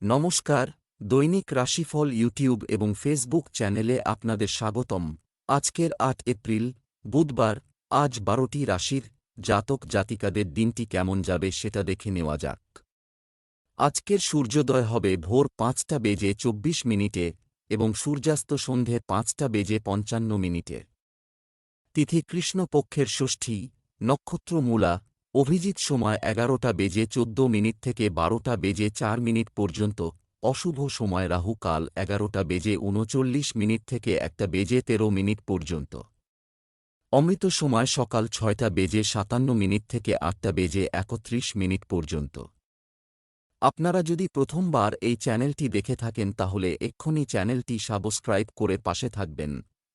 নমস্কার, দৈনিক রাশিফল ইউটিউব এবং ফেসবুক চ্যানেলে আপনাদের স্বাগতম। আজকের ৮ এপ্রিল, বুধবার। আজ ১২টি রাশির জাতক জাতিকাদের দিনটি কেমন যাবে সেটা দেখে নেওয়া যাক। আজকের সূর্যোদয় হবে ভোর ৫টা বেজে ২৪ মিনিটে এবং সূর্যাস্ত সন্ধে ৫টা বেজে ৫৫ মিনিটে। তিথি কৃষ্ণপক্ষের ষষ্ঠী, নক্ষত্র মূলা, অভিজিৎ সময় ১১টা বেজে ১৪ মিনিট থেকে ১২টা বেজে ৪ মিনিট পর্যন্ত, অশুভ সময় রাহু কাল ১১টা বেজে ৩৯ মিনিট থেকে ১টা বেজে ১৩ মিনিট পর্যন্ত। অমৃত সময় সকাল ৬টা বেজে ৫৭ মিনিট থেকে ৮টা বেজে ৩১ মিনিট পর্যন্ত। আপনারা যদি প্রথমবার এই চ্যানেলটি দেখে থাকেন তাহলে এক্ষুনি চ্যানেলটি সাবস্ক্রাইব করে পাশে থাকবেন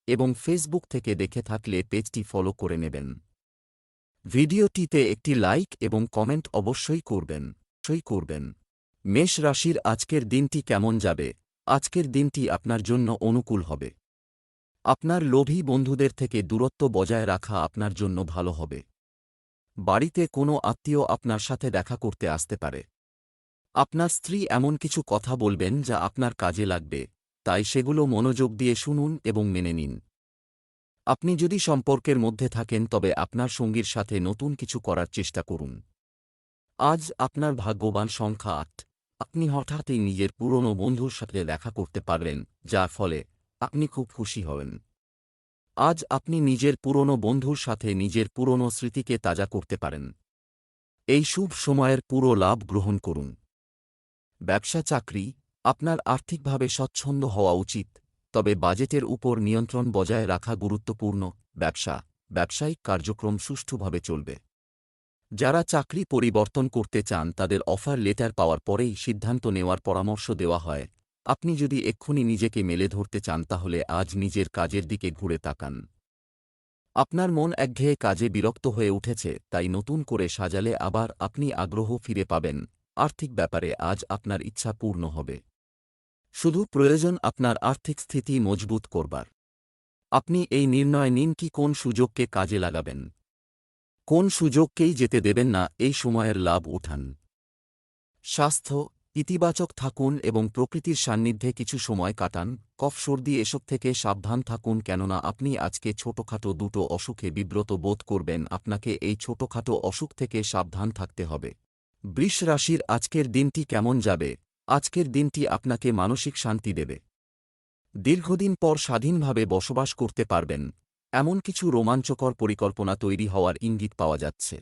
এবং ফেসবুক থেকে দেখে থাকলে পেজটি ফলো করে নেবেন। ভিডিওটিতে একটি লাইক এবং কমেন্ট অবশ্যই করবেন। মেষ রাশির আজকের দিনটি কেমন যাবে? আজকের দিনটি আপনার জন্য অনুকূল হবে। আপনার লোভী বন্ধুদের থেকে দূরত্ব বজায় রাখা আপনার জন্য ভালো হবে। বাড়িতে কোনো আত্মীয় আপনার সাথে দেখা করতে আসতে পারে। আপনার স্ত্রী এমন কিছু কথা বলবেন যা আপনার কাজে লাগবে, তাই সেগুলো মনোযোগ দিয়ে শুনুন এবং মেনে নিন। আপনি যদি সম্পর্কের মধ্যে থাকেন তবে আপনার সঙ্গীর সাথে নতুন কিছু করার চেষ্টা করুন। আজ আপনার ভাগ্যবান সংখ্যা ৮। আপনি হঠাৎই নিজের পুরনো বন্ধুর সাথে দেখা করতে পারবেন, যার ফলে আপনি খুব খুশি হবেন। আজ আপনি নিজের পুরনো বন্ধুর সাথে নিজের পুরনো স্মৃতিকে তাজা করতে পারেন। এই শুভ সময়ের পুরো লাভ গ্রহণ করুন। ব্যবসা চাকরি, আপনার আর্থিকভাবে স্বচ্ছন্দ হওয়া উচিত, তবে বাজেটের উপর নিয়ন্ত্রণ বজায় রাখা গুরুত্বপূর্ণ। ব্যবসায়িক কার্যক্রম সুষ্ঠুভাবে চলবে। যারা চাকরি পরিবর্তন করতে চান তাদের অফার লেটার পাওয়ার পরেই সিদ্ধান্ত নেওয়ার পরামর্শ দেওয়া হয়। আপনি যদি এক্ষুনি নিজেকে মেলে ধরতে চান তাহলে আজ নিজের কাজের দিকে ঘুরে তাকান। আপনার মন একঘেয়ে কাজে বিরক্ত হয়ে উঠেছে, তাই নতুন করে সাজালে আবার আপনি আগ্রহ ফিরে পাবেন। আর্থিক ব্যাপারে আজ আপনার ইচ্ছা পূর্ণ হবে। শুধু প্রয়োজন আপনার আর্থিক স্থিতি মজবুত করবার। আপনি এই নির্ণয় নিন কি কোন সুযোগকে কাজে লাগাবেন, কোন সুযোগকেই যেতে দেবেন না। এই সময়ের লাভ উঠান। স্বাস্থ্য, ইতিবাচক থাকুন এবং প্রকৃতির সান্নিধ্যে কিছু সময় কাটান। কফ সর্দি এসব থেকে সাবধান থাকুন, কেননা আপনি আজকে ছোটখাটো দুটো অসুখে বিব্রত বোধ করবেন। আপনাকে এই ছোটখাটো অসুখ থেকে সাবধান থাকতে হবে। বৃষ রাশির আজকের দিনটি কেমন যাবে? আজকের দিনটি আপনাকে মানসিক শান্তি দেবে। দীর্ঘদিন পর স্বাধীনভাবে বসবাস করতে পারবেন, এমন কিছু রোমাঞ্চকর পরিকল্পনা তৈরি হওয়ার ইঙ্গিত পাওয়া যাচ্ছে।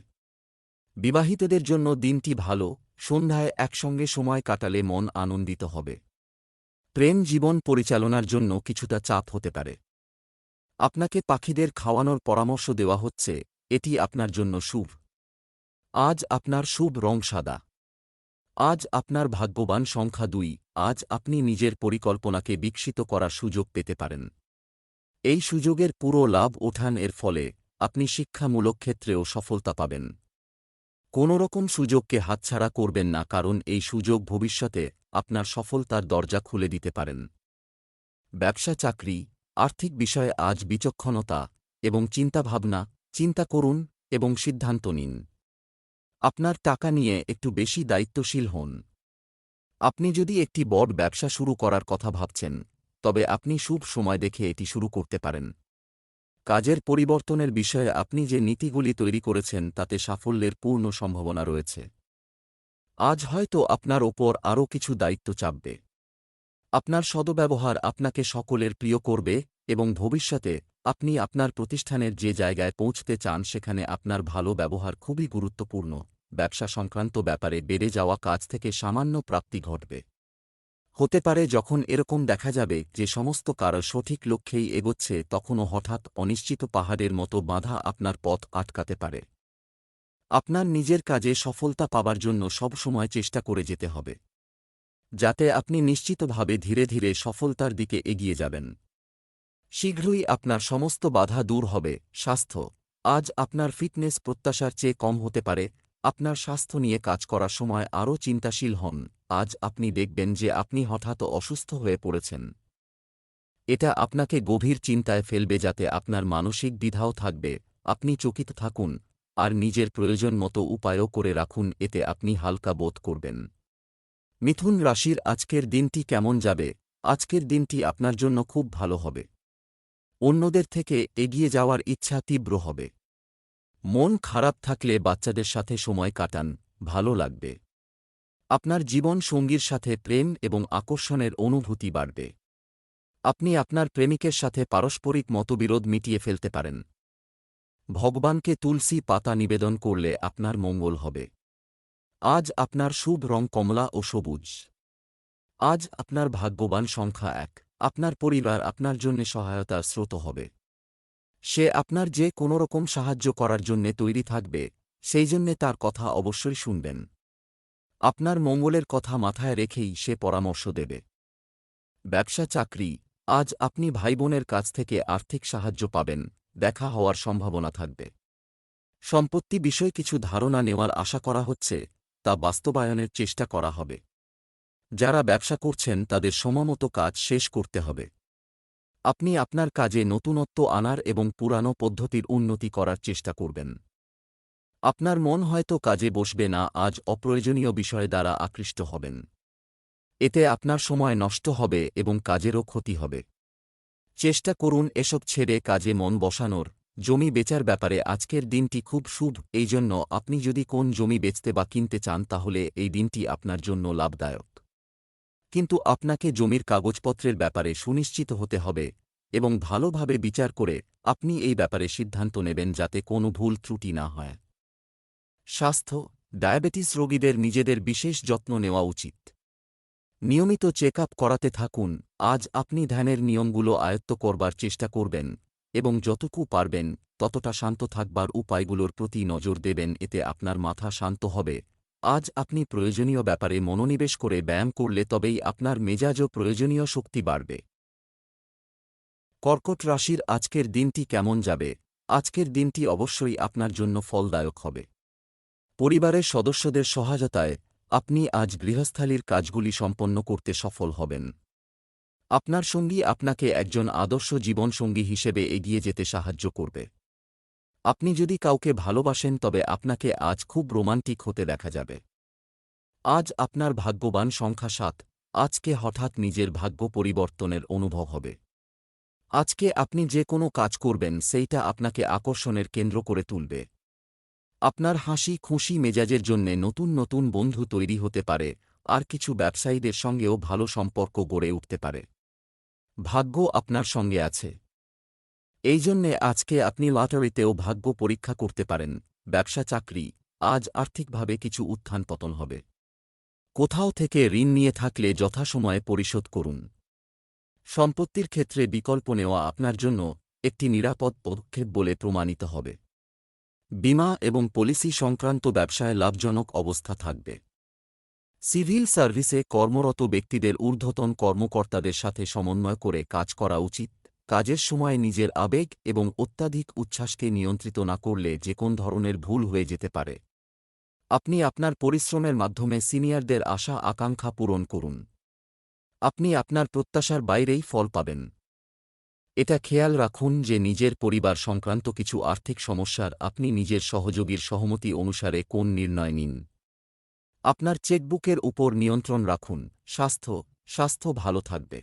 বিবাহিতদের জন্য দিনটি ভালো, সন্ধ্যায় একসঙ্গে সময় কাটালে মন আনন্দিত হবে। প্রেম জীবন পরিচালনার জন্য কিছুটা চাপ হতে পারে। আপনাকে পাখিদের খাওয়ানোর পরামর্শ দেওয়া হচ্ছে, এটি আপনার জন্য শুভ। আজ আপনার শুভ রং সাদা। আজ আপনার ভাগ্যবান সংখ্যা ২। আজ আপনি নিজের পরিকল্পনাকে বিকশিত করার সুযোগ পেতে পারেন। এই সুযোগের পুরো লাভ ওঠান, এর ফলে আপনি শিক্ষামূলক ক্ষেত্রেও সফলতা পাবেন। কোনোরকম সুযোগকে হাতছাড়া করবেন না, কারণ এই সুযোগ ভবিষ্যতে আপনার সফলতার দরজা খুলে দিতে পারেন। ব্যবসা চাকরি, আর্থিক বিষয়ে আজ বিচক্ষণতা এবং চিন্তা করুন এবং সিদ্ধান্ত নিন। আপনার টাকা নিয়ে একটু বেশি দায়িত্বশীল হন। আপনি যদি একটি বড় ব্যবসা শুরু করার কথা ভাবছেন, তবে আপনি শুভ সময় দেখে এটি শুরু করতে পারেন। কাজের পরিবর্তনের বিষয়ে আপনি যে নীতিগুলি তৈরি করেছেন তাতে সাফল্যের পূর্ণ সম্ভাবনা রয়েছে। আজ হয়তো আপনার ওপর আরও কিছু দায়িত্ব চাপবে। আপনার সদ্ব্যবহার আপনাকে সকলের প্রিয় করবে এবং ভবিষ্যতে আপনি আপনার প্রতিষ্ঠানের যে জায়গায় পৌঁছতে চান সেখানে আপনার ভালো ব্যবহার খুবই গুরুত্বপূর্ণ। ব্যবসা সংক্রান্ত ব্যাপারে বেড়ে যাওয়া কাজ থেকে সামান্য প্রাপ্তি ঘটবে। হতে পারে যখন এরকম দেখা যাবে যে সমস্ত কারো সঠিক লক্ষ্যেই এগোচ্ছে, তখনও হঠাৎ অনিশ্চিত পাহাড়ের মতো বাধা আপনার পথ আটকাতে পারে। আপনার নিজের কাজে সফলতা পাবার জন্য সবসময় চেষ্টা করে যেতে হবে, যাতে আপনি নিশ্চিতভাবে ধীরে ধীরে সফলতার দিকে এগিয়ে যাবেন। শীঘ্রই আপনার সমস্ত বাধা দূর হবে। স্বাস্থ্য, আজ আপনার ফিটনেস প্রত্যাশার চেয়ে কম হতে পারে। আপনার স্বাস্থ্য নিয়ে কাজ করার সময় আরও চিন্তাশীল হন। আজ আপনি দেখবেন যে আপনি হঠাৎ অসুস্থ হয়ে পড়েছেন। এটা আপনাকে গভীর চিন্তায় ফেলবে, যাতে আপনার মানসিক দ্বিধাও থাকবে। আপনি চকিত থাকুন আর নিজের প্রয়োজন মতো উপায়ও করে রাখুন, এতে আপনি হালকা বোধ করবেন। মিথুন রাশির আজকের দিনটি কেমন যাবে? আজকের দিনটি আপনার জন্য খুব ভালো হবে। অন্যদের থেকে এগিয়ে যাওয়ার ইচ্ছা তীব্র হবে। মন খারাপ থাকলে বাচ্চাদের সাথে সময় কাটান, ভালো লাগবে। আপনার জীবন সঙ্গীর সাথে প্রেম এবং আকর্ষণের অনুভূতি বাড়বে। আপনি আপনার প্রেমিকের সাথে পারস্পরিক মতবিরোধ মিটিয়ে ফেলতে পারেন। ভগবানকে তুলসী পাতা নিবেদন করলে আপনার মঙ্গল হবে। আজ আপনার শুভ রং কমলা ও সবুজ। আজ আপনার ভাগ্যবান সংখ্যা 1। আপনার পরিবার আপনার জন্য সহায়তার স্রোত হবে। সে আপনার যে কোনোরকম সাহায্য করার জন্যে তৈরি থাকবে, সেই জন্যে তার কথা অবশ্যই শুনবেন। আপনার মঙ্গলের কথা মাথায় রেখেই সে পরামর্শ দেবে। ব্যবসা চাকরি, আজ আপনি ভাইবোনের কাছ থেকে আর্থিক সাহায্য পাবেন, দেখা হওয়ার সম্ভাবনা থাকবে। সম্পত্তি বিষয়ে কিছু ধারণা নেওয়ার আশা করা হচ্ছে, তা বাস্তবায়নের চেষ্টা করা হবে। যারা ব্যবসা করছেন তাদের সময়মতো কাজ শেষ করতে হবে। আপনি আপনার কাজে নতুনত্ব আনার এবং পুরানো পদ্ধতির উন্নতি করার চেষ্টা করবেন। আপনার মন হয়তো কাজে বসবে না, আজ অপ্রয়োজনীয় বিষয় দ্বারা আকৃষ্ট হবেন। এতে আপনার সময় নষ্ট হবে এবং কাজেরও ক্ষতি হবে। চেষ্টা করুন এসব ছেড়ে কাজে মন বসানোর। জমি বেচার ব্যাপারে আজকের দিনটি খুব শুভ, এই জন্য আপনি যদি কোন জমি বেচতে বা কিনতে চান তাহলে এই দিনটি আপনার জন্য লাভদায়ক। কিন্তু আপনাকে জমির কাগজপত্রের ব্যাপারে সুনিশ্চিত হতে হবে এবং ভালোভাবে বিচার করে আপনি এই ব্যাপারে সিদ্ধান্ত নেবেন যাতে কোনো ভুল ত্রুটি না হয়। স্বাস্থ্য, ডায়াবেটিস রোগীদের নিজেদের বিশেষ যত্ন নেওয়া উচিত। নিয়মিত চেক আপ করাতে থাকুন। আজ আপনি ধ্যানের নিয়মগুলো আয়ত্ত করবার চেষ্টা করবেন এবং যতটুকু পারবেন ততটা শান্ত থাকবার উপায়গুলোর প্রতি নজর দেবেন, এতে আপনার মাথা শান্ত হবে। আজ আপনি প্রয়োজনীয় ব্যাপারে মনোনিবেশ করে ব্যায়াম করলে তবেই আপনার মেজাজও প্রয়োজনীয় শক্তি বাড়বে। কর্কট রাশির আজকের দিনটি কেমন যাবে? আজকের দিনটি অবশ্যই আপনার জন্য ফলদায়ক হবে। পরিবারের সদস্যদের সহায়তায় আপনি আজ গৃহস্থালির কাজগুলি সম্পন্ন করতে সফল হবেন। আপনার সঙ্গী আপনাকে একজন আদর্শ জীবনসঙ্গী হিসেবে এগিয়ে যেতে সাহায্য করবে। আপনি যদি কাউকে ভালোবাসেন তবে আপনাকে আজ খুব রোমান্টিক হতে দেখা যাবে। আজ আপনার ভাগ্যবান সংখ্যা 7। আজকে হঠাৎ নিজের ভাগ্য পরিবর্তনের অনুভব হবে। আজকে আপনি যে কোনো কাজ করবেন সেইটা আপনাকে আকর্ষণের কেন্দ্র করে তুলবে। আপনার হাসি খুশি মেজাজের জন্যে নতুন নতুন বন্ধু তৈরি হতে পারে, আর কিছু ব্যবসায়ীদের সঙ্গেও ভালো সম্পর্ক গড়ে উঠতে পারে। ভাগ্য আপনার সঙ্গে আছে। এই জন্যে আজকে আপনি লটারিতেও ভাগ্য পরীক্ষা করতে পারেন। ব্যবসা চাকরি, আজ আর্থিকভাবে কিছু উত্থান পতন হবে। কোথাও থেকে ঋণ নিয়ে থাকলে যথাসময়ে পরিশোধ করুন। সম্পত্তির ক্ষেত্রে বিকল্প নেওয়া আপনার জন্য একটি নিরাপদ পদক্ষেপ বলে প্রমাণিত হবে। বীমা এবং পলিসি সংক্রান্ত ব্যবসায় লাভজনক অবস্থা থাকবে। সিভিল সার্ভিসে কর্মরত ব্যক্তিদের ঊর্ধ্বতন কর্মকর্তাদের সাথে সমন্বয় করে কাজ করা উচিত। কাজের সময় নিজের আবেগ এবং অত্যাধিক উচ্ছ্বাসকে নিয়ন্ত্রিত না করলে যে কোন ধরনের ভুল হয়ে যেতে পারে। আপনি আপনার পরিশ্রমের মাধ্যমে সিনিয়রদের আশা আকাঙ্ক্ষা পূরণ করুন। আপনি আপনার প্রত্যাশার বাইরেই ফল পাবেন। এটা খেয়াল রাখুন যে নিজের পরিবার সংক্রান্ত কিছু আর্থিক সমস্যার আপনি নিজের সহযোগীর সহমতি অনুসারে কোন নির্ণয় নিন। আপনার চেকবুকের উপর নিয়ন্ত্রণ রাখুন। স্বাস্থ্য ভালো থাকবে।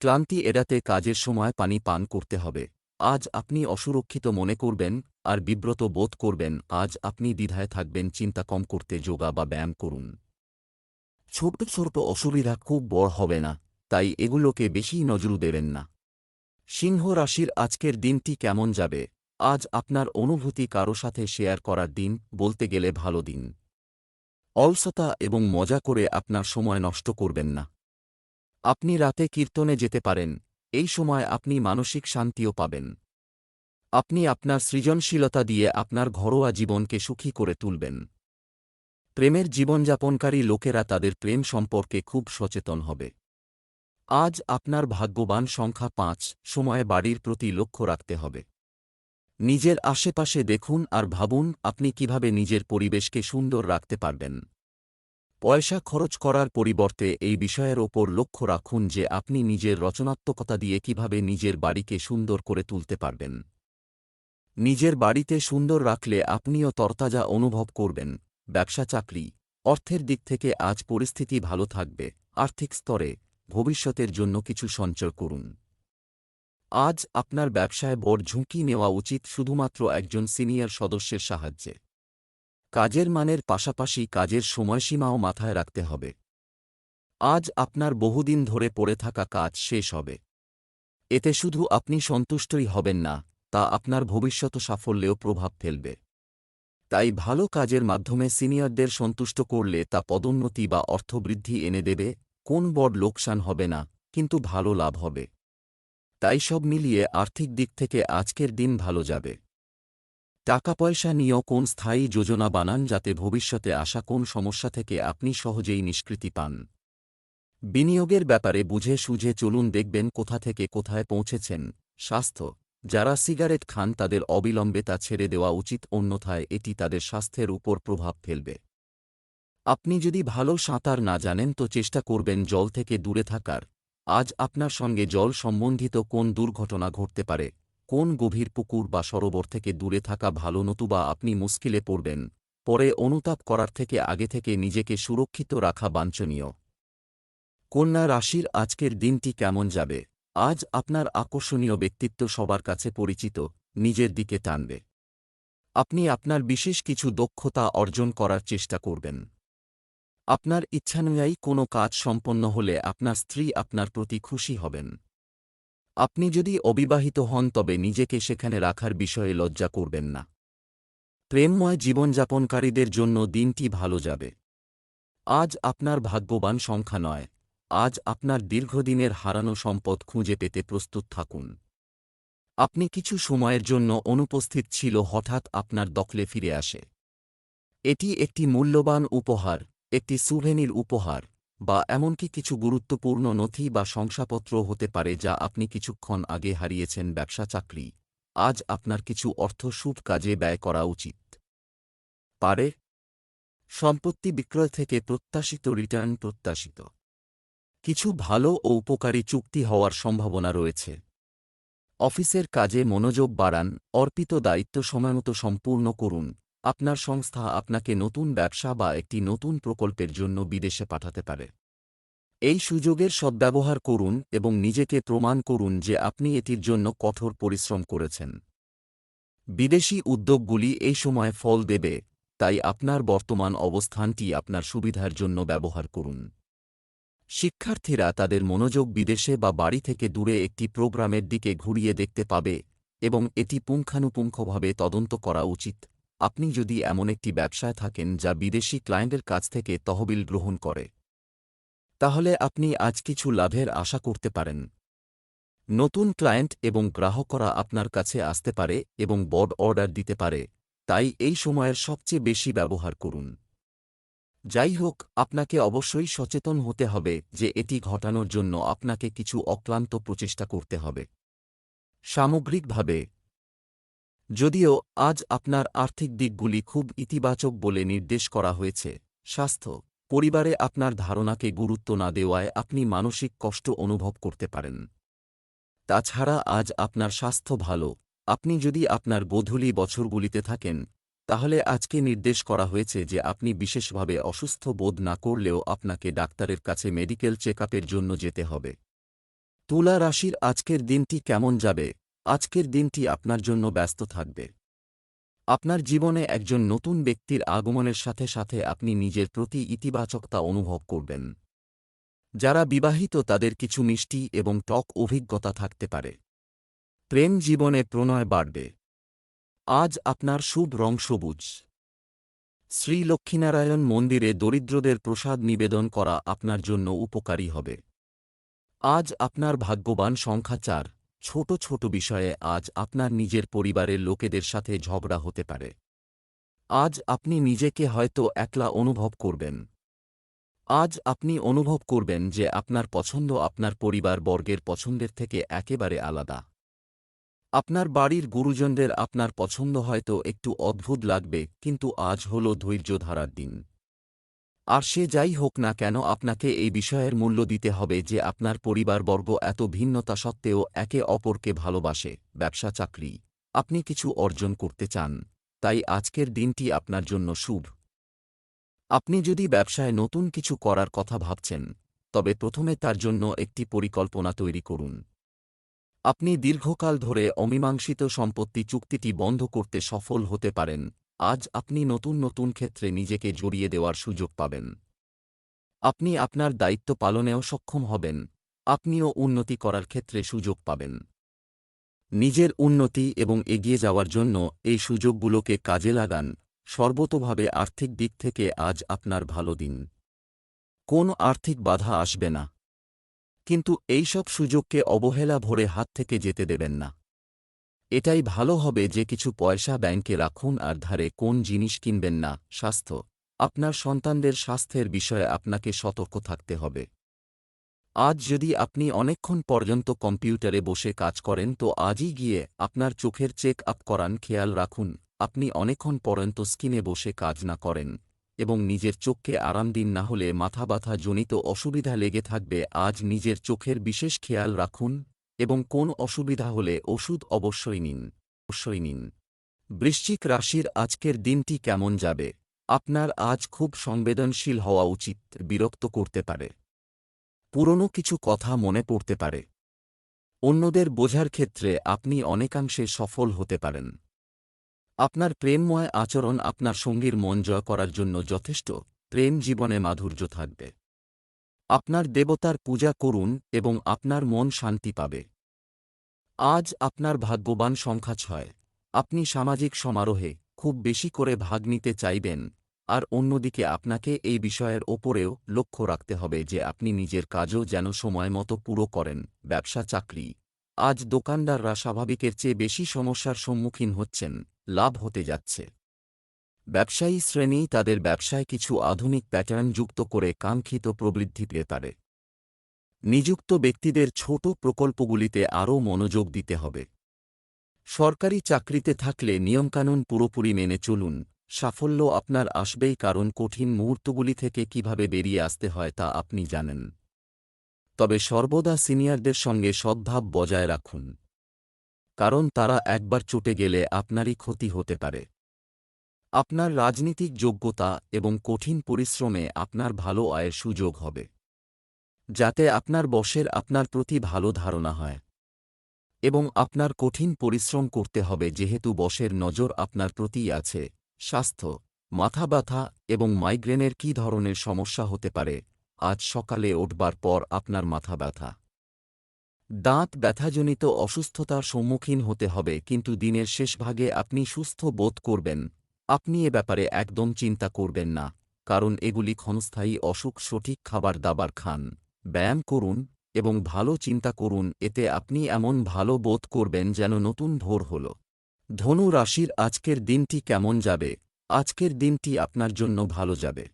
ক্লান্তি এড়াতে কাজের সময় পানি পান করতে হবে। আজ আপনি অসুরক্ষিত মনে করবেন আর বিব্রত বোধ করবেন। আজ আপনি দ্বিধায় থাকবেন, চিন্তা কম করতে যোগা বা ব্যায়াম করুন। ছোট ছোট অসুবিধা খুব বড় হবে না, তাই এগুলোকে বেশি নজর দেবেন না। সিংহ রাশির আজকের দিনটি কেমন যাবে? আজ আপনার অনুভূতি কারো সাথে শেয়ার করার দিন, বলতে গেলে ভালো দিন। অলসতা এবং মজা করে আপনার সময় নষ্ট করবেন না। আপনি রাতে কীর্তনে যেতে পারেন, এই সময় আপনি মানসিক শান্তিও পাবেন। আপনি আপনার সৃজনশীলতা দিয়ে আপনার ঘরোয়া জীবনকে সুখী করে তুলবেন। প্রেমের জীবনযাপনকারী লোকেরা তাদের প্রেম সম্পর্কে খুব সচেতন হবে। আজ আপনার ভাগ্যবান সংখ্যা 5। সময়ে বাড়ির প্রতি লক্ষ্য রাখতে হবে। নিজের আশেপাশে দেখুন আর ভাবুন আপনি কিভাবে নিজের পরিবেশকে সুন্দর রাখতে পারবেন। পয়সা খরচ করার পরিবর্তে এই বিষয়ের ওপর লক্ষ্য রাখুন যে আপনি নিজের রচনাত্মকতা দিয়ে কিভাবে নিজের বাড়িকে সুন্দর করে তুলতে পারবেন। নিজের বাড়িতে সুন্দর রাখলে আপনিও তরতাজা অনুভব করবেন। ব্যবসা চাকরি, অর্থের দিক থেকে আজ পরিস্থিতি ভালো থাকবে। আর্থিক স্তরে ভবিষ্যতের জন্য কিছু সঞ্চয় করুন। আজ আপনার ব্যবসায় বড় ঝুঁকি নেওয়া উচিত শুধুমাত্র একজন সিনিয়র সদস্যের সাহায্যে। কাজের মানের পাশাপাশি কাজের সময়সীমাও মাথায় রাখতে হবে। আজ আপনার বহুদিন ধরে পড়ে থাকা কাজ শেষ হবে। এতে শুধু আপনি সন্তুষ্টই হবেন না, তা আপনার ভবিষ্যৎ সাফল্যেও প্রভাব ফেলবে। তাই ভালো কাজের মাধ্যমে সিনিয়রদের সন্তুষ্ট করলে তা পদোন্নতি বা অর্থবৃদ্ধি এনে দেবে। কোন বড় লোকসান হবে না, কিন্তু ভালো লাভ হবে। তাই সব মিলিয়ে আর্থিক দিক থেকে আজকের দিন ভালো যাবে। টাকা পয়সা নিয়েও কোন স্থায়ী যোজনা বানান যাতে ভবিষ্যতে আসা কোন সমস্যা থেকে আপনি সহজেই নিষ্কৃতি পান। বিনিয়োগের ব্যাপারে বুঝে সুঝে চলুন, দেখবেন কোথা থেকে কোথায় পৌঁছেছেন। স্বাস্থ্য, যারা সিগারেট খান তাদের অবিলম্বে তা ছেড়ে দেওয়া উচিত, অন্যথায় এটি তাদের স্বাস্থ্যের উপর প্রভাব ফেলবে। আপনি যদি ভালো সাঁতার না জানেন তো চেষ্টা করবেন জল থেকে দূরে থাকার। আজ আপনার সঙ্গে জল সম্বন্ধিত কোন দুর্ঘটনা ঘটতে পারে, কোন গভীর পুকুর বা সরোবর থেকে দূরে থাকা ভালো, নতুবা আপনি মুশকিলে পড়বেন। পরে অনুতাপ করার থেকে আগে থেকে নিজেকে সুরক্ষিত রাখা বাঞ্ছনীয়। কন্যা রাশির আজকের দিনটি কেমন যাবে? আজ আপনার আকর্ষণীয় ব্যক্তিত্ব সবার কাছে পরিচিত, নিজের দিকে টানবে। আপনি আপনার বিশেষ কিছু দক্ষতা অর্জন করার চেষ্টা করবেন। আপনার ইচ্ছানুযায়ী কোনো কাজ সম্পন্ন হলে আপনার স্ত্রী আপনার প্রতি খুশি হবেন। আপনি যদি অবিবাহিত হন তবে নিজেকে সেখানে রাখার বিষয়ে লজ্জা করবেন না। প্রেমময় জীবনযাপনকারীদের জন্য দিনটি ভালো যাবে। আজ আপনার ভাগ্যবান সংখ্যা নয়। আজ আপনার দীর্ঘদিনের হারানো সম্পদ খুঁজে পেতে প্রস্তুত থাকুন। আপনি কিছু সময়ের জন্য অনুপস্থিত ছিল হঠাৎ আপনার দখলে ফিরে আসে। এটি একটি মূল্যবান উপহার, একটি সুভেনির উপহার, বা এমনকি কিছু গুরুত্বপূর্ণ নথি বা শংসাপত্র হতে পারে যা আপনি কিছুক্ষণ আগে হারিয়েছেন। ব্যবসা চাকরি, আজ আপনার কিছু অর্থ শুভ কাজে ব্যয় করা উচিত পারে। সম্পত্তি বিক্রয় থেকে প্রত্যাশিত রিটার্ন প্রত্যাশিত। কিছু ভালো ও উপকারী চুক্তি হওয়ার সম্ভাবনা রয়েছে। অফিসের কাজে মনোযোগ বাড়ান, অর্পিত দায়িত্ব সময়মতো সম্পূর্ণ করুন। আপনার সংস্থা আপনাকে নতুন ব্যবসা বা একটি নতুন প্রকল্পের জন্য বিদেশে পাঠাতে পারে। এই সুযোগের সদ্ব্যবহার করুন এবং নিজেকে প্রমাণ করুন যে আপনি এটির জন্য কঠোর পরিশ্রম করেছেন। বিদেশি উদ্যোগগুলি এই সময় ফল দেবে, তাই আপনার বর্তমান অবস্থানটি আপনার সুবিধার জন্য ব্যবহার করুন। শিক্ষার্থীরা তাদের মনোযোগ বিদেশে বা বাড়ি থেকে দূরে একটি প্রোগ্রামের দিকে ঘুরিয়ে দেখতে পাবে এবং এটি পুঙ্খানুপুঙ্খভাবে তদন্ত করা উচিত। আপনি যদি এমন একটি ব্যবসায় থাকেন যা বিদেশি ক্লায়েন্টের কাছ থেকে তহবিল গ্রহণ করে, তাহলে আপনি আজ কিছু লাভের আশা করতে পারেন। নতুন ক্লায়েন্ট এবং গ্রাহকরা আপনার কাছে আসতে পারে এবং বড় অর্ডার দিতে পারে, তাই এই সময়ের সবচেয়ে বেশি ব্যবহার করুন। যাই হোক, আপনাকে অবশ্যই সচেতন হতে হবে যে এটি ঘটানোর জন্য আপনাকে কিছু অক্লান্ত প্রচেষ্টা করতে হবে। সামগ্রিকভাবে, যদিও আজ আপনার আর্থিক দিকগুলি খুব ইতিবাচক বলে নির্দেশ করা হয়েছে, স্বাস্থ্য, পরিবারে আপনার ধারণাকে গুরুত্ব না দেওয়ায় আপনি মানসিক কষ্ট অনুভব করতে পারেন। তাছাড়া আজ আপনার স্বাস্থ্য ভালো। আপনি যদি আপনার গোধূলি বছরগুলিতে থাকেন, তাহলে আজকে নির্দেশ করা হয়েছে যে আপনি বিশেষভাবে অসুস্থ বোধ না করলেও আপনাকে ডাক্তারের কাছে মেডিকেল চেকআপের জন্য যেতে হবে। তুলা রাশির আজকের দিনটি কেমন যাবে? আজকের দিনটি আপনার জন্য ব্যস্ত থাকবে। আপনার জীবনে একজন নতুন ব্যক্তির আগমনের সাথে সাথে আপনি নিজের প্রতি ইতিবাচকতা অনুভব করবেন। যারা বিবাহিত তাদের কিছু মিষ্টি এবং টক অভিজ্ঞতা থাকতে পারে। প্রেম জীবনে প্রণয় বাড়বে। আজ আপনার শুভ রং সবুজ। শ্রী লক্ষ্মীনারায়ণ মন্দিরে দরিদ্রদের প্রসাদ নিবেদন করা আপনার জন্য উপকারী হবে। আজ আপনার ভাগ্যবান সংখ্যা 4। ছোট ছোট বিষয়ে আজ আপনার নিজের পরিবারের লোকেদের সাথে ঝগড়া হতে পারে। আজ আপনি নিজেকে হয়তো একলা অনুভব করবেন। আজ আপনি অনুভব করবেন যে আপনার পছন্দ আপনার পরিবার বর্গের পছন্দের থেকে একেবারে আলাদা। আপনার বাড়ির গুরুজনদের আপনার পছন্দ হয়তো একটু অদ্ভুত লাগবে, কিন্তু আজ হল ধৈর্য ধরার দিন। আর সে যাই হোক না কেন, আপনাকে এই বিষয়ের মূল্য দিতে হবে যে আপনার পরিবারবর্গ এত ভিন্নতা সত্ত্বেও একে অপরকে ভালোবাসে। ব্যবসা চাকরি, আপনি কিছু অর্জন করতে চান, তাই আজকের দিনটি আপনার জন্য শুভ। আপনি যদি ব্যবসায় নতুন কিছু করার কথা ভাবছেন, তবে প্রথমে তার জন্য একটি পরিকল্পনা তৈরি করুন। আপনি দীর্ঘকাল ধরে অমীমাংসিত সম্পত্তি চুক্তিটি বন্ধ করতে সফল হতে পারেন। আজ আপনি নতুন নতুন ক্ষেত্রে নিজেকে জড়িয়ে দেওয়ার সুযোগ পাবেন। আপনি আপনার দায়িত্ব পালনেও সক্ষম হবেন। আপনিও উন্নতি করার ক্ষেত্রে সুযোগ পাবেন। নিজের উন্নতি এবং এগিয়ে যাওয়ার জন্য এই সুযোগগুলোকে কাজে লাগান। সর্বতোভাবে আর্থিক দিক থেকে আজ আপনার ভালো দিন। কোনো আর্থিক বাধা আসবে না। কিন্তু এইসব সুযোগকে অবহেলা ভরে হাত থেকে যেতে দেবেন না। এটাই ভালো হবে যে কিছু পয়সা ব্যাংকে রাখুন আর ধারে কোন জিনিস কিনবেন না। স্বাস্থ্য, আপনার সন্তানদের স্বাস্থ্যের বিষয়ে আপনাকে সতর্ক থাকতে হবে। আজ যদি আপনি অনেকক্ষণ পর্যন্ত কম্পিউটারে বসে কাজ করেন তো আজই গিয়ে আপনার চোখের চেক আপ করান। খেয়াল রাখুন আপনি অনেকক্ষণ পর্যন্ত স্ক্রিনে বসে কাজ না করেন এবং নিজের চোখকে আরাম দিন, না হলে মাথা ব্যথা জনিত অসুবিধা লেগে থাকবে। আজ নিজের চোখের বিশেষ খেয়াল রাখুন এবং কোন অসুবিধা হলে ওষুধ অবশ্যই নিন। বৃশ্চিক রাশির আজকের দিনটি কেমন যাবে? আপনার আজ খুব সংবেদনশীল হওয়া উচিত। বিরক্ত করতে পারে। পুরনো কিছু কথা মনে পড়তে পারে। অন্যদের বোঝার ক্ষেত্রে আপনি অনেকাংশে সফল হতে পারেন। আপনার প্রেমময় আচরণ আপনার সঙ্গীর মন জয় করার জন্য যথেষ্ট। প্রেম জীবনে মাধুর্য থাকবে। আপনার দেবতার পূজা করুন এবং আপনার মন শান্তি পাবে। আজ আপনার ভাগ্যবান সংখ্যা 6। আপনি সামাজিক সমারোহে খুব বেশি করে ভাগ নিতে চাইবেন, আর অন্যদিকে আপনাকে এই বিষয়ের ওপরেও লক্ষ্য রাখতে হবে যে আপনি নিজের কাজও যেন সময়মতো পুরো করেন। ব্যবসা চাকরি, আজ দোকানদাররা স্বাভাবিকের চেয়ে বেশি সমস্যার সম্মুখীন হচ্ছেন। লাভ হতে যাচ্ছে। ব্যবসায়ী শ্রেণী তাদের ব্যবসায় কিছু আধুনিক প্যাটার্ন যুক্ত করে কাঙ্ক্ষিত প্রবৃদ্ধি পেতে পারে। নিযুক্ত ব্যক্তিদের ছোট প্রকল্পগুলিতে আরও মনোযোগ দিতে হবে। সরকারি চাকরিতে থাকলে নিয়মকানুন পুরোপুরি মেনে চলুন। সাফল্য আপনার আসবেই, কারণ কঠিন মুহূর্তগুলি থেকে কিভাবে বেরিয়ে আসতে হয় তা আপনি জানেন। তবে সর্বদা সিনিয়রদের সঙ্গে সদ্ভাব বজায় রাখুন, কারণ তারা একবার চটে গেলে আপনারই ক্ষতি হতে পারে। আপনার রাজনীতিক যোগ্যতা এবং কঠিন পরিশ্রমে আপনার ভালো আয়ের সুযোগ হবে, যাতে আপনার বসের আপনার প্রতি ভালো ধারণা হয়। এবং আপনার কঠিন পরিশ্রম করতে হবে যেহেতু বসের নজর আপনার প্রতিই আছে। স্বাস্থ্য, মাথা ব্যথা এবং মাইগ্রেনের কী ধরনের সমস্যা হতে পারে? আজ সকালে ওঠবার পর আপনার মাথা ব্যথা, দাঁত ব্যথাজনিত অসুস্থতার সম্মুখীন হতে হবে, কিন্তু দিনের শেষভাগে আপনি সুস্থ বোধ করবেন। আপনি এ ব্যাপারে একদম চিন্তা করবেন না, কারণ এগুলি ক্ষণস্থায়ী অসুখ। সঠিক খাবার দাবার খান, ব্যায়াম করুন এবং ভালো চিন্তা করুন, এতে আপনি এমন ভালো বোধ করবেন যেন নতুন ভোর হল। ধনু রাশির আজকের দিনটি কেমন যাবে? আজকের দিনটি আপনার জন্য ভালো যাবে।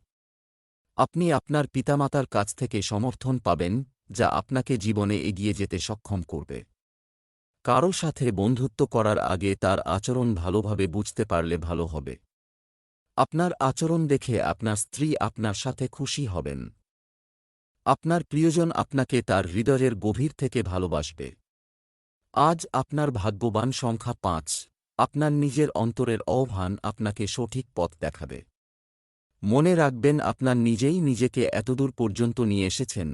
আপনি আপনার পিতামাতার কাছ থেকে সমর্থন পাবেন, যা আপনাকে জীবনে এগিয়ে যেতে সক্ষম করবে। কারো সাথে বন্ধুত্ব করার আগে তার আচরণ ভালোভাবে বুঝতে পারলে ভালো হবে। আপনার আচরণ দেখে আপনার স্ত্রী আপনার সাথে খুশি হবেন। আপনার প্রিয়জন আপনাকে তার হৃদয়ের গভীর থেকে ভালোবাসবে। আজ আপনার ভাগ্যবান সংখ্যা 5। আপনার নিজের অন্তরের আহ্বান আপনাকে সঠিক পথ দেখাবে। মনে রাখবেন আপনার নিজেই নিজেকে এতদূর পর্যন্ত নিয়ে এসেছেন।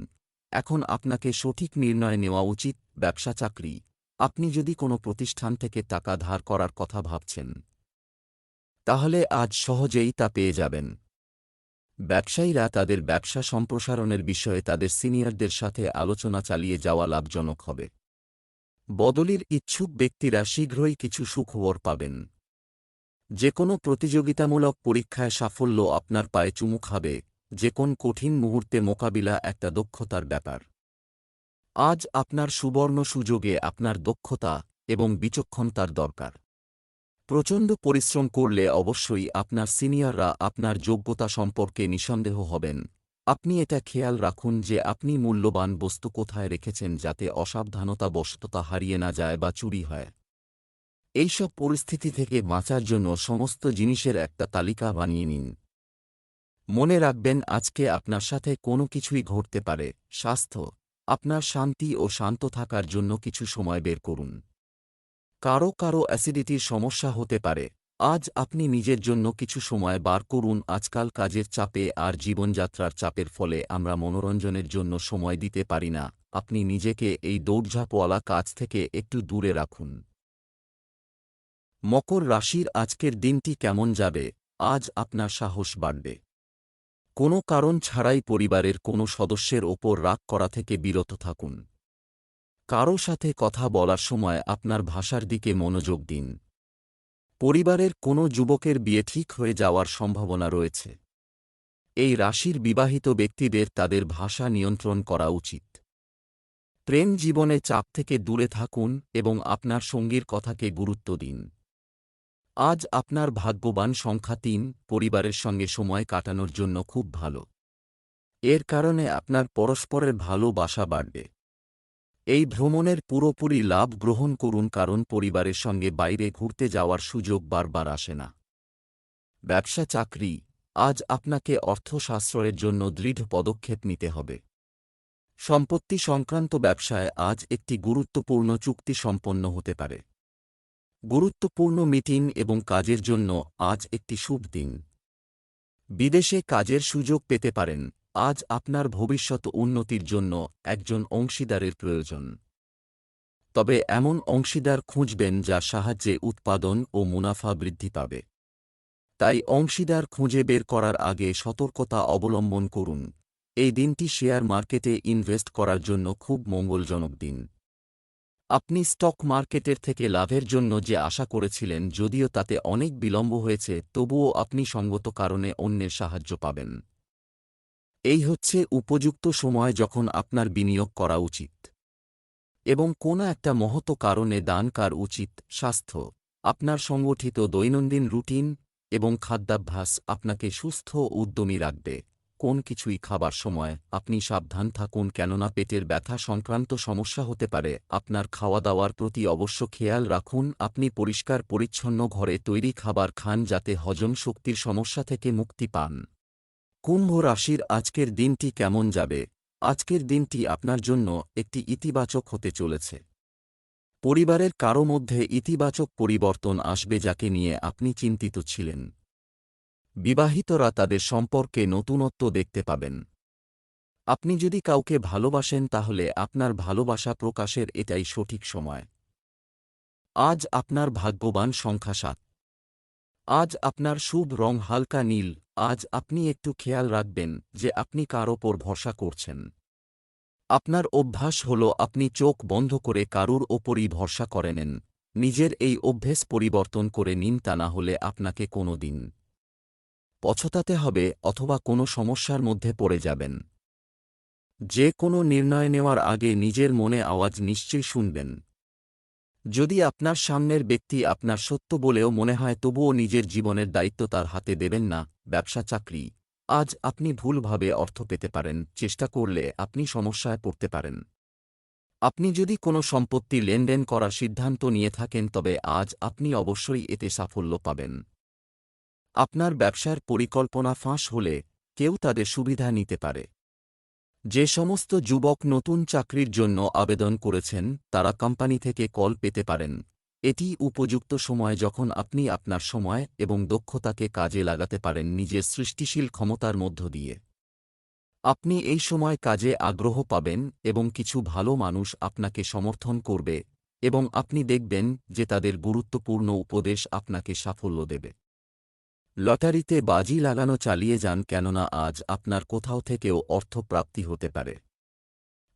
এখন আপনাকে সঠিক নির্ণয় নেওয়া উচিত। ব্যবসা চাকরি, আপনি যদি কোনো প্রতিষ্ঠান থেকে টাকা ধার করার কথা ভাবছেন, তাহলে আজ সহজেই তা পেয়ে যাবেন। ব্যবসায়ীরা তাদের ব্যবসা সম্প্রসারণের বিষয়ে তাদের সিনিয়রদের সাথে আলোচনা চালিয়ে যাওয়া লাভজনক হবে। বদলির ইচ্ছুক ব্যক্তিরা শীঘ্রই কিছু সুখবর পাবেন। যে কোনো প্রতিযোগিতামূলক পরীক্ষায় সাফল্য আপনার পায়ে চুমু খাবে। যে কোন কঠিন মুহূর্তে মোকাবিলা একটা দক্ষতার ব্যাপার। আজ আপনার সুবর্ণ সুযোগে আপনার দক্ষতা এবং বিচক্ষণতার দরকার। প্রচণ্ড পরিশ্রম করলে অবশ্যই আপনার সিনিয়ররা আপনার যোগ্যতা সম্পর্কে নিঃসন্দেহ হবেন। আপনি এটা খেয়াল রাখুন যে আপনি মূল্যবান বস্তু কোথায় রেখেছেন, যাতে অসাবধানতাবশত তা হারিয়ে না যায় বা চুরি হয়। এইসব পরিস্থিতি থেকে বাঁচার জন্য সমস্ত জিনিসের একটা তালিকা বানিয়ে নিন। মনে রাখবেন আজকে আপনার সাথে কোনো কিছুই ঘটতে পারে। স্বাস্থ্য, আপনার শান্তি ও শান্ত থাকার জন্য কিছু সময় বের করুন। কারো অ্যাসিডিটির সমস্যা হতে পারে। আজ আপনি নিজের জন্য কিছু সময় বার করুন। আজকাল কাজের চাপে আর জীবনযাত্রার চাপের ফলে আমরা মনোরঞ্জনের জন্য সময় দিতে পারি না। আপনি নিজেকে এই দৌড়ঝাঁপওয়ালা কাজ থেকে একটু দূরে রাখুন। মকর রাশির আজকের দিনটি কেমন যাবে? আজ আপনার সাহস বাড়বে। কোনো কারণ ছাড়াই পরিবারের কোনো সদস্যের ওপর রাগ করা থেকে বিরত থাকুন। কারও সাথে কথা বলার সময় আপনার ভাষার দিকে মনোযোগ দিন। পরিবারের কোনো যুবকের বিয়ে ঠিক হয়ে যাওয়ার সম্ভাবনা রয়েছে। এই রাশির বিবাহিত ব্যক্তিদের তাদের ভাষা নিয়ন্ত্রণ করা উচিত। প্রেম জীবনে চাপ থেকে দূরে থাকুন এবং আপনার সঙ্গীর কথাকে গুরুত্ব দিন। আজ আপনার ভাগ্যবান সংখ্যা ৩, পরিবারের সঙ্গে সময় কাটানোর জন্য খুব ভালো। এর কারণে আপনার পরস্পরের ভালোবাসা বাড়বে। এই ভ্রমণের পুরোপুরি লাভ গ্রহণ করুন, কারণ পরিবারের সঙ্গে বাইরে ঘুরতে যাওয়ার সুযোগ বারবার আসে না। ব্যবসা চাকরি, আজ আপনাকে অর্থশাস্ত্রের জন্য দৃঢ় পদক্ষেপ নিতে হবে। সম্পত্তি সংক্রান্ত ব্যবসায় আজ একটি গুরুত্বপূর্ণ চুক্তি সম্পন্ন হতে পারে। গুরুত্বপূর্ণ মিটিং এবং কাজের জন্য আজ একটি শুভ দিন। বিদেশে কাজের সুযোগ পেতে পারেন। আজ আপনার ভবিষ্যৎ উন্নতির জন্য একজন অংশীদারের প্রয়োজন। তবে এমন অংশীদার খুঁজবেন যার সাহায্যে উৎপাদন ও মুনাফা বৃদ্ধি পাবে। তাই অংশীদার খুঁজে বের করার আগে সতর্কতা অবলম্বন করুন। এই দিনটি শেয়ার মার্কেটে ইনভেস্ট করার জন্য খুব মঙ্গলজনক দিন। আপনি স্টক মার্কেটের থেকে লাভের জন্য যে আশা করেছিলেন, যদিও তাতে অনেক বিলম্ব হয়েছে, তবুও আপনি সঙ্গত কারণে অন্যের সাহায্য পাবেন। এই হচ্ছে উপযুক্ত সময় যখন আপনার বিনিয়োগ করা উচিত এবং কোনো একটা মহৎ কারণে দান করা উচিত। স্বাস্থ্য, আপনার সংগঠিত দৈনন্দিন রুটিন এবং খাদ্যাভ্যাস আপনাকে সুস্থ ও উদ্যমী রাখবে। কোন কিছুই খাবার সময় আপনি সাবধান থাকুন, কেননা পেটের ব্যথা সংক্রান্ত সমস্যা হতে পারে। আপনার খাওয়া দাওয়ার প্রতি অবশ্য খেয়াল রাখুন। আপনি পরিষ্কার পরিচ্ছন্ন ঘরে তৈরি খাবার খান যাতে হজম শক্তির সমস্যা থেকে মুক্তি পান। কুম্ভ রাশির আজকের দিনটি কেমন যাবে? আজকের দিনটি আপনার জন্য একটি ইতিবাচক হতে চলেছে। পরিবারের কারও মধ্যে ইতিবাচক পরিবর্তন আসবে যাকে নিয়ে আপনি চিন্তিত ছিলেন। বিবাহিতরা তাদের সম্পর্কে নতুনত্ব দেখতে পাবেন। আপনি যদি কাউকে ভালোবাসেন তাহলে আপনার ভালোবাসা প্রকাশের এটাই সঠিক সময়। আজ আপনার ভাগ্যবান সংখ্যা ৭। আজ আপনার শুভ রং হালকা নীল। আজ আপনি একটু খেয়াল রাখবেন যে আপনি কার ওপর ভরসা করছেন। আপনার অভ্যাস হল আপনি চোখ বন্ধ করে কারুর ওপরই ভরসা করে নেন। নিজের এই অভ্যেস পরিবর্তন করে নিন, তা না হলে আপনাকে কোনো দিন পছতাতে হবে অথবা কোনো সমস্যার মধ্যে পড়ে যাবেন। যে কোনো নির্ণয় নেওয়ার আগে নিজের মনে আওয়াজ নিশ্চয়ই শুনবেন। যদি আপনার সামনের ব্যক্তি আপনার সত্য বলেও মনে হয়, তবুও নিজের জীবনের দায়িত্ব তার হাতে দেবেন না। ব্যবসা চাকরি, আজ আপনি ভুলভাবে অর্থ পেতে পারেন। চেষ্টা করলে আপনি সমস্যায় পড়তে পারেন। আপনি যদি কোনো সম্পত্তি লেনদেন করার সিদ্ধান্ত নিয়ে থাকেন, তবে আজ আপনি অবশ্যই এতে সাফল্য পাবেন। আপনার ব্যবসার পরিকল্পনা ফাঁস হলে কেউ তাদের সুবিধা নিতে পারে। যে সমস্ত যুবক নতুন চাকরির জন্য আবেদন করেছেন তারা কোম্পানি থেকে কল পেতে পারেন। এটি উপযুক্ত সময় যখন আপনি আপনার সময় এবং দক্ষতাকে কাজে লাগাতে পারেন নিজের সৃষ্টিশীল ক্ষমতার মধ্য দিয়ে। আপনি এই সময় কাজে আগ্রহ পাবেন এবং কিছু ভালো মানুষ আপনাকে সমর্থন করবে এবং আপনি দেখবেন যে তাদের গুরুত্বপূর্ণ উপদেশ আপনাকে সাফল্য দেবে। লটারিতে বাজি লাগানো চালিয়ে যান, কেননা আজ আপনার কোথাও থেকেও অর্থপ্রাপ্তি হতে পারে।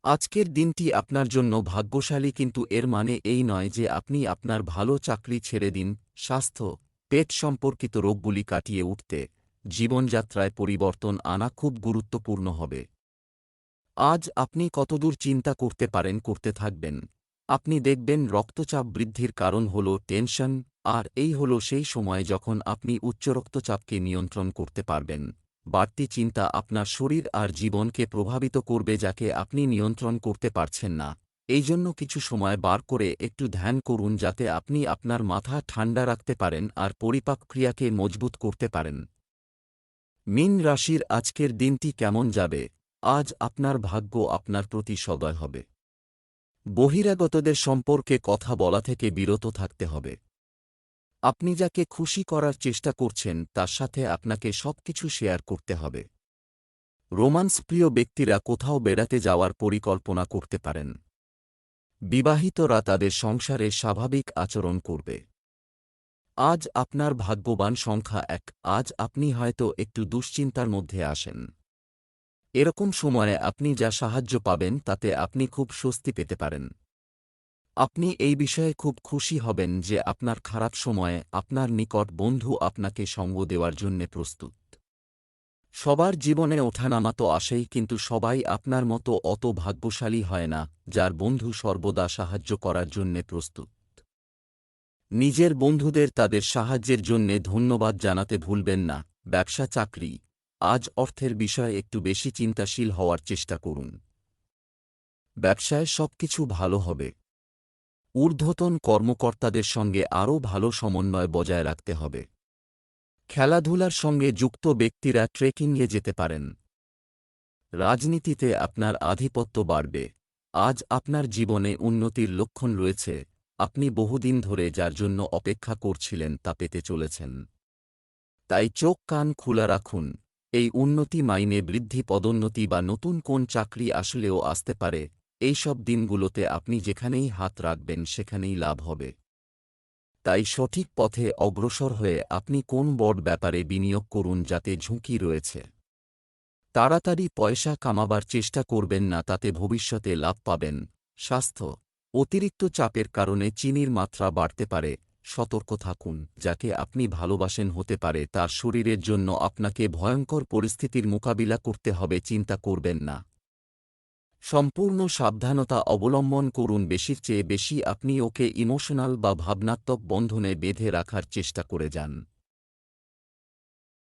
আজকের দিনটি আপনার জন্য ভাগ্যশালী, কিন্তু এর মানে এই নয় যে আপনি আপনার ভালো চাকরি ছেড়ে দিন। স্বাস্থ্য, পেট সম্পর্কিত রোগগুলি কাটিয়ে উঠতে জীবনযাত্রায় পরিবর্তন আনা খুব গুরুত্বপূর্ণ হবে। আজ আপনি কতদূর চিন্তা করতে পারেন করতে থাকবেন। আপনি দেখবেন রক্তচাপ বৃদ্ধির কারণ হল টেনশন, আর এই হল সেই সময় যখন আপনি উচ্চ রক্তচাপকে নিয়ন্ত্রণ করতে পারবেন। বাড়তি চিন্তা আপনার শরীর আর জীবনকে প্রভাবিত করবে, যাকে আপনি নিয়ন্ত্রণ করতে পারছেন না। এই জন্য কিছু সময় বার করে একটু ধ্যান করুন, যাতে আপনি আপনার মাথা ঠান্ডা রাখতে পারেন আর পরিপাক ক্রিয়াকে মজবুত করতে পারেন। মীন রাশির আজকের দিনটি কেমন যাবে? আজ আপনার ভাগ্য আপনার প্রতি সদয় হবে। বহিরাগতদের সম্পর্কে কথা বলা থেকে বিরত থাকতে হবে। আপনি যাকে খুশি করার চেষ্টা করছেন তার সাথে আপনাকে সবকিছু শেয়ার করতে হবে। রোমান্স প্রিয় ব্যক্তিরা কোথাও বেড়াতে যাওয়ার পরিকল্পনা করতে পারেন। বিবাহিতরা তাদের সংসারে স্বাভাবিক আচরণ করবে। আজ আপনার ভাগ্যবান সংখ্যা 1। আজ আপনি হয়তো একটু দুশ্চিন্তার মধ্যে আসেন। এরকম সময়ে আপনি যা সাহায্য পাবেন তাতে আপনি খুব স্বস্তি পেতে পারেন। আপনি এই বিষয়ে খুব খুশি হবেন যে আপনার খারাপ সময়ে আপনার নিকট বন্ধু আপনাকে সঙ্গ দেওয়ার জন্যে প্রস্তুত। সবার জীবনে ওঠানামা তো আসেই, কিন্তু সবাই আপনার মতো অত ভাগ্যশালী হয় না যার বন্ধু সর্বদা সাহায্য করার জন্যে প্রস্তুত। নিজের বন্ধুদের তাদের সাহায্যের জন্যে ধন্যবাদ জানাতে ভুলবেন না। ব্যবসা চাকরি, আজ অর্থের বিষয়ে একটু বেশি চিন্তাশীল হওয়ার চেষ্টা করুন। ব্যবসায় সবকিছু ভালো হবে। ঊর্ধ্বতন কর্মকর্তাদের সঙ্গে আরও ভালো সমন্বয় বজায় রাখতে হবে। খেলাধুলার সঙ্গে যুক্ত ব্যক্তিরা ট্রেকিংয়ে যেতে পারেন। রাজনীতিতে আপনার আধিপত্য বাড়বে। আজ আপনার জীবনে উন্নতির লক্ষণ রয়েছে। আপনি বহুদিন ধরে যার জন্য অপেক্ষা করছিলেন তা পেতে চলেছেন। তাই চোখ কান খোলা রাখুন। এই উন্নতি মাইনে বৃদ্ধি, পদোন্নতি বা নতুন কোন চাকরি আসলেও আসতে পারে। এইসব দিনগুলোতে আপনি যেখানেই হাত রাখবেন সেখানেই লাভ হবে। তাই সঠিক পথে অগ্রসর হয়ে আপনি কোন বড় ব্যাপারে বিনিয়োগ করুন যাতে ঝুঁকি রয়েছে। তাড়াতাড়ি পয়সা কামাবার চেষ্টা করবেন না, তাতে ভবিষ্যতে লাভ পাবেন। স্বাস্থ্য, অতিরিক্ত চাপের কারণে চিনির মাত্রা বাড়তে পারে। সতর্ক থাকুন। যাকে আপনি ভালোবাসেন হতে পারে তার শরীরের জন্য আপনাকে ভয়ঙ্কর পরিস্থিতির মোকাবিলা করতে হবে, চিন্তা করবেন না। সম্পূর্ণ সাবধানতা অবলম্বন করুন। বেশির চেয়ে বেশি আপনি ওকে ইমোশনাল বা ভাবনাত্মক বন্ধনে বেঁধে রাখার চেষ্টা করে যান।